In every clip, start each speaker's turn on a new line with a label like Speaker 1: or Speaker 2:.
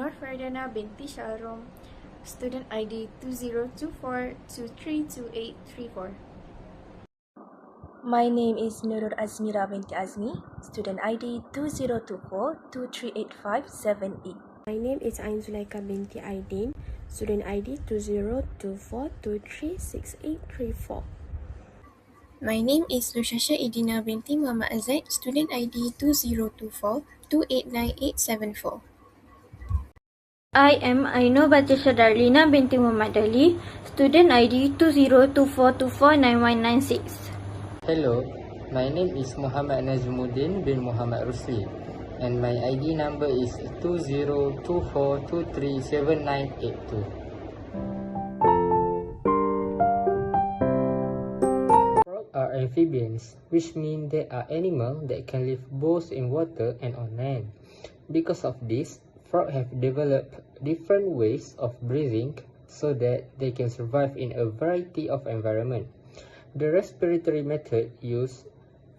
Speaker 1: Nur Ferdana binti Shalrom, student ID 2024232834.
Speaker 2: My name is Nurul Azmira binti Azmi, student ID 2024238578.
Speaker 3: My name is Ain Zulaika binti Aidin, student ID 2024236834.
Speaker 4: My name is Lushasha Idina binti Muhammad Azaid, student ID 2024289874.
Speaker 5: I am Aino Batisha Darlina binti Muhammad Ali, student ID 2024249196.
Speaker 6: Hello, my name is Muhammad Najmuddin bin Muhammad Rusli and my ID number is 2024237982. Frogs are amphibians, which mean they are animals that can live both in water and on land. Because of this, frogs have developed different ways of breathing so that they can survive in a variety of environments. The respiratory method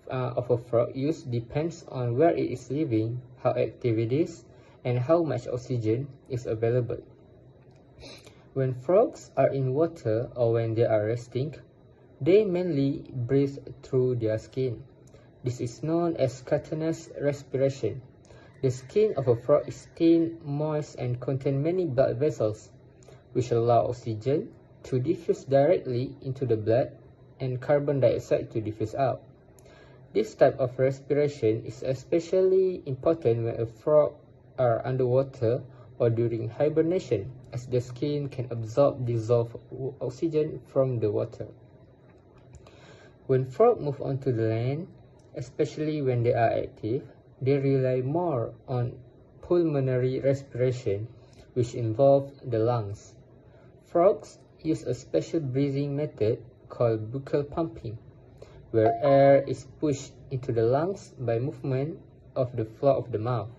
Speaker 6: of a frog use depends on where it is living, how active it is, and how much oxygen is available. When frogs are in water or when they are resting, they mainly breathe through their skin. This is known as cutaneous respiration. The skin of a frog is thin, moist, and contains many blood vessels, which allow oxygen to diffuse directly into the blood and carbon dioxide to diffuse out. This type of respiration is especially important when a frog are underwater or during hibernation, as the skin can absorb dissolved oxygen from the water. When frogs move onto the land, especially when they are active, they rely more on pulmonary respiration, which involves the lungs. Frogs use a special breathing method called buccal pumping, where air is pushed into the lungs by movement of the floor of the mouth.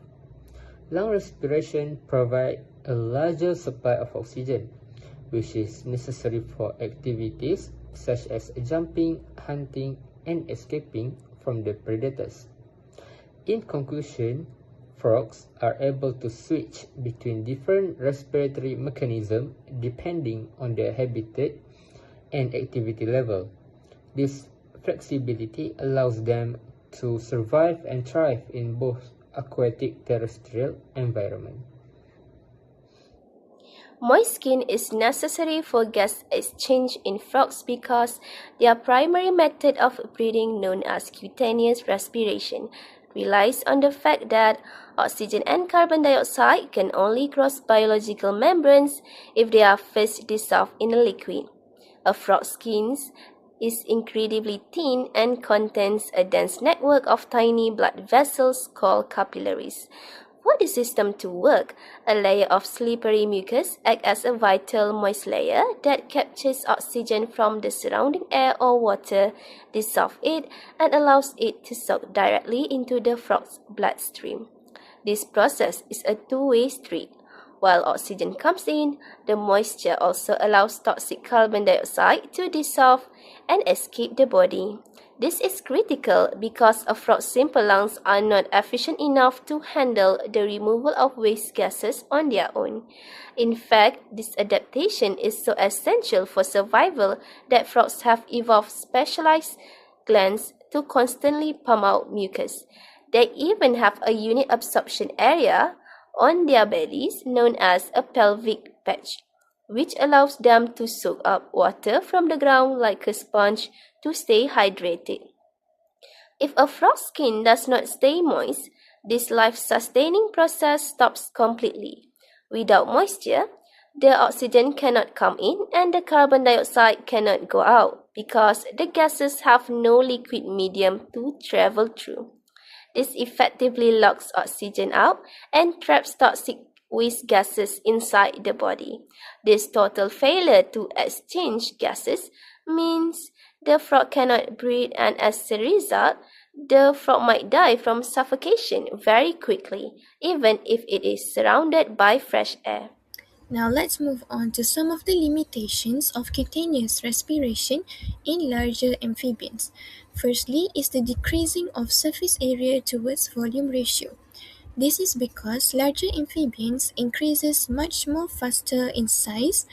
Speaker 6: Lung respiration provides a larger supply of oxygen, which is necessary for activities such as jumping, hunting, and escaping from the predators. In conclusion, frogs are able to switch between different respiratory mechanisms depending on their habitat and activity level. This flexibility allows them to survive and thrive in both aquatic terrestrial environment.
Speaker 3: Moist skin is necessary for gas exchange in frogs because their primary method of breathing, known as cutaneous respiration, relies on the fact that oxygen and carbon dioxide can only cross biological membranes if they are first dissolved in a liquid. A frog's skin is incredibly thin and contains a dense network of tiny blood vessels called capillaries. For the system to work, a layer of slippery mucus acts as a vital moist layer that captures oxygen from the surrounding air or water, dissolves it, and allows it to soak directly into the frog's bloodstream. This process is a two-way street. While oxygen comes in, the moisture also allows toxic carbon dioxide to dissolve and escape the body. This is critical because a frog's simple lungs are not efficient enough to handle the removal of waste gases on their own. In fact, this adaptation is so essential for survival that frogs have evolved specialized glands to constantly pump out mucus. They even have a unique absorption area on their bellies known as a pelvic patch, which allows them to soak up water from the ground like a sponge to stay hydrated. If a frog's skin does not stay moist, this life-sustaining process stops completely. Without moisture, the oxygen cannot come in and the carbon dioxide cannot go out because the gases have no liquid medium to travel through. This effectively locks oxygen out and traps toxic waste gases inside the body. This total failure to exchange gases means the frog cannot breathe, and as a result, the frog might die from suffocation very quickly, even if it is surrounded by fresh air.
Speaker 4: Now let's move on to some of the limitations of cutaneous respiration in larger amphibians. Firstly is the decreasing of surface area towards volume ratio. This is because larger amphibians increases much more faster in size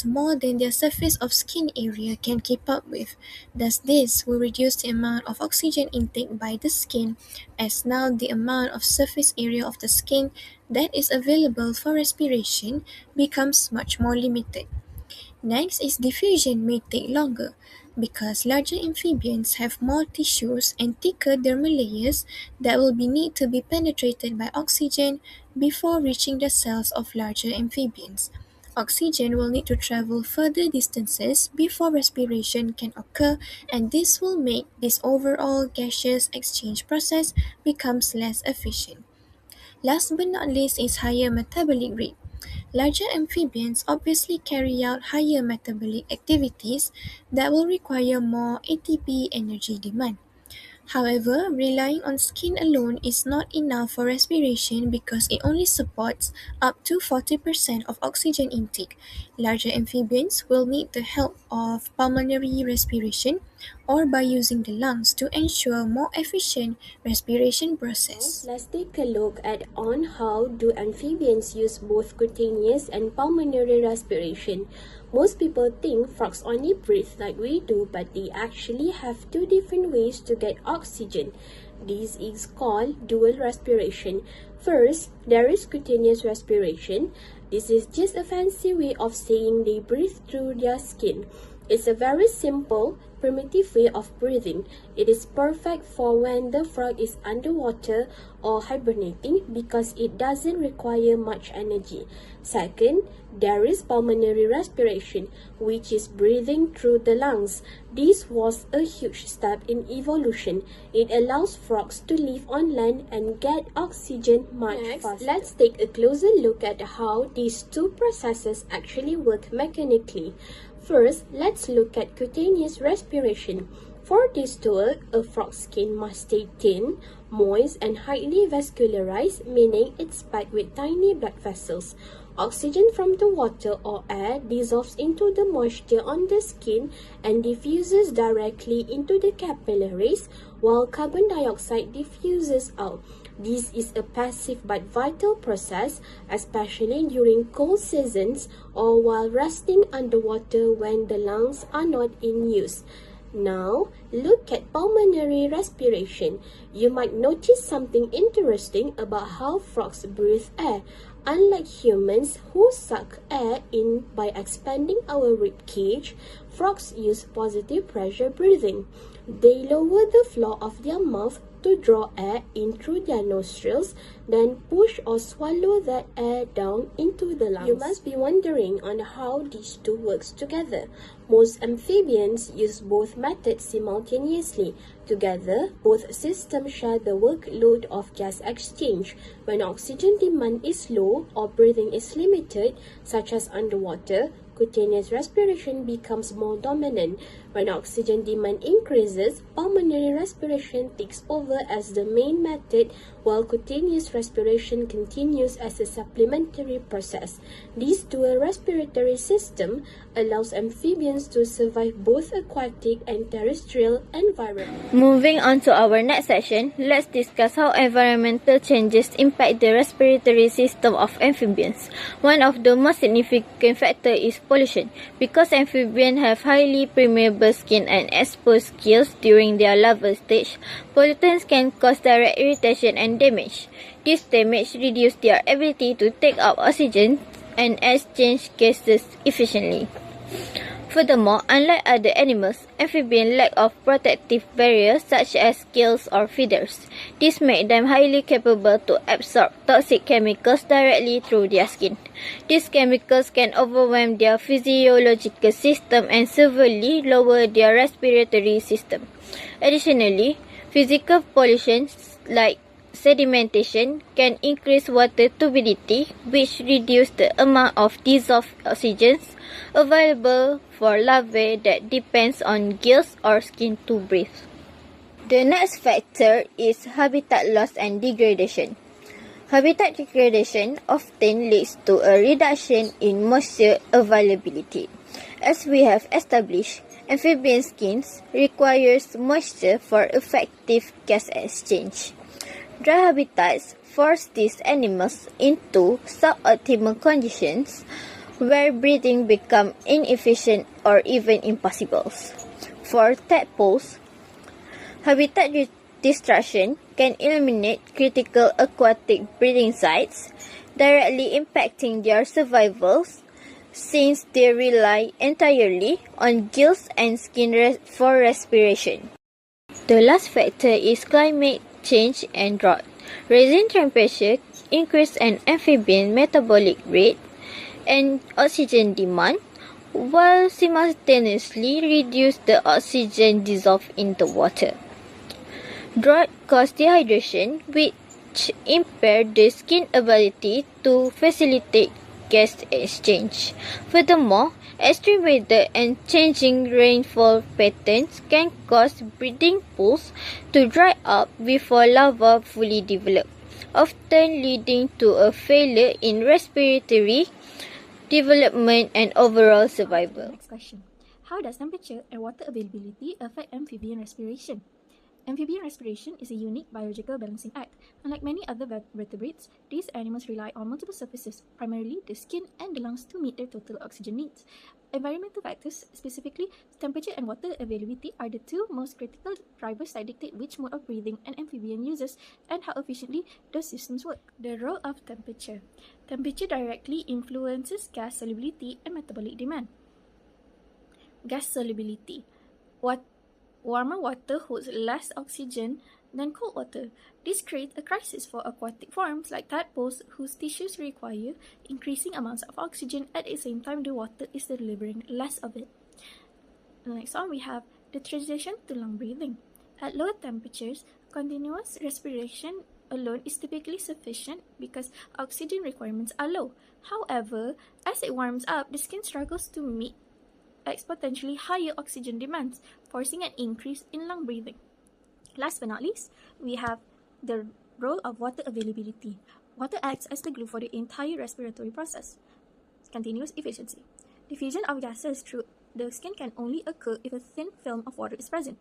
Speaker 4: more than their surface of skin area can keep up with. Thus, this will reduce the amount of oxygen intake by the skin, as now the amount of surface area of the skin that is available for respiration becomes much more limited. Next is diffusion may take longer because larger amphibians have more tissues and thicker dermal layers that will be need to be penetrated by oxygen before reaching the cells of larger amphibians. Oxygen will need to travel further distances before respiration can occur, and this will make this overall gaseous exchange process becomes less efficient. Last but not least is higher metabolic rate. Larger amphibians obviously carry out higher metabolic activities that will require more ATP energy demand. However, relying on skin alone is not enough for respiration because it only supports up to 40% of oxygen intake. Larger amphibians will need the help of pulmonary respiration or by using the lungs to ensure more efficient respiration process.
Speaker 3: Let's take a look at on how do amphibians use both cutaneous and pulmonary respiration. Most people think frogs only breathe like we do, but they actually have two different ways to get oxygen. This is called dual respiration. First, there is cutaneous respiration. This is just a fancy way of saying they breathe through their skin. It's a very simple, primitive way of breathing. It is perfect for when the frog is underwater or hibernating because it doesn't require much energy. Second, there is pulmonary respiration, which is breathing through the lungs. This was a huge step in evolution. It allows frogs to live on land and get oxygen much faster. Let's take a closer look at how these two processes actually work mechanically. First, let's look at cutaneous respiration. For this to work, a frog's skin must stay thin, moist, and highly vascularized, meaning it's packed with tiny blood vessels. Oxygen from the water or air dissolves into the moisture on the skin and diffuses directly into the capillaries, while carbon dioxide diffuses out. This is a passive but vital process, especially during cold seasons or while resting underwater when the lungs are not in use. Now, look at pulmonary respiration. You might notice something interesting about how frogs breathe air. Unlike humans who suck air in by expanding our rib cage, frogs use positive pressure breathing. They lower the floor of their mouth to draw air in through their nostrils, then push or swallow that air down into the lungs. You must be wondering on how these two works together. Most amphibians use both methods simultaneously. Together, both systems share the workload of gas exchange. When oxygen demand is low or breathing is limited, such as underwater, cutaneous respiration becomes more dominant. When oxygen demand increases, pulmonary respiration takes over as the main method, while cutaneous respiration continues as a supplementary process. This dual respiratory system allows amphibians to survive both aquatic and terrestrial environments.
Speaker 5: Moving on to our next section, let's discuss how environmental changes impact the respiratory system of amphibians. One of the most significant factors is pollution. Because amphibians have highly permeable skin and exposed gills during their larval stage, pollutants can cause direct irritation and damage. This damage reduces their ability to take up oxygen and exchange gases efficiently. Furthermore, unlike other animals, amphibians lack of protective barriers such as gills or feathers. This makes them highly capable to absorb toxic chemicals directly through their skin. These chemicals can overwhelm their physiological system and severely lower their respiratory system. Additionally, physical pollution like sedimentation can increase water turbidity, which reduces the amount of dissolved oxygen available for larvae that depends on gills or skin to breathe. The next factor is habitat loss and degradation. Habitat degradation often leads to a reduction in moisture availability. As we have established, amphibian skins requires moisture for effective gas exchange. Dry habitats force these animals into suboptimal conditions where breathing becomes inefficient or even impossible. For tadpoles, habitat destruction can eliminate critical aquatic breeding sites, directly impacting their survival since they rely entirely on gills and skin for respiration. The last factor is climate change and drought. Rising temperature increase an amphibian metabolic rate and oxygen demand, while simultaneously reduce the oxygen dissolved in the water. Drought causes dehydration, which impair the skin's ability to facilitate gas exchange. Furthermore, extreme weather and changing rainfall patterns can cause breeding pools to dry up before larvae fully develop, often leading to a failure in respiratory development and overall survival.
Speaker 1: Next question. How does temperature and water availability affect amphibian respiration? Amphibian respiration is a unique biological balancing act. Unlike many other vertebrates, these animals rely on multiple surfaces, primarily the skin and the lungs, to meet their total oxygen needs. Environmental factors, specifically temperature and water availability, are the two most critical drivers that dictate which mode of breathing an amphibian uses and how efficiently those systems work. The role of temperature. Temperature directly influences gas solubility and metabolic demand. Gas solubility. Warmer water holds less oxygen than cold water. This creates a crisis for aquatic forms like tadpoles, whose tissues require increasing amounts of oxygen at the same time the water is delivering less of it. Next on, we have the transition to lung breathing. At lower temperatures, continuous respiration alone is typically sufficient because oxygen requirements are low. However, as it warms up, the skin struggles to meet exponentially higher oxygen demands, forcing an increase in lung breathing. Last but not least, we have the role of water availability. Water acts as the glue for the entire respiratory process. Continuous efficiency. Diffusion of gases through the skin can only occur if a thin film of water is present.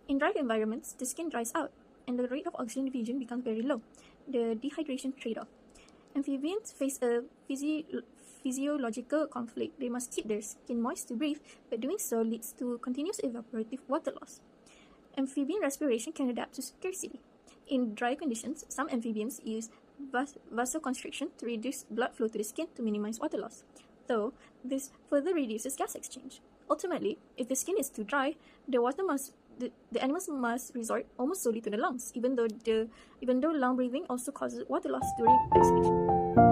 Speaker 1: In dry environments, the skin dries out, and the rate of oxygen diffusion becomes very low. The dehydration trade-off. Amphibians face a physiological conflict. They must keep their skin moist to breathe, but doing so leads to continuous evaporative water loss. Amphibian respiration can adapt to scarcity. In dry conditions, some amphibians use vasoconstriction to reduce blood flow to the skin to minimize water loss, though this further reduces gas exchange. Ultimately, if the skin is too dry, the animals must resort almost solely to the lungs, even though lung breathing also causes water loss during exhalation.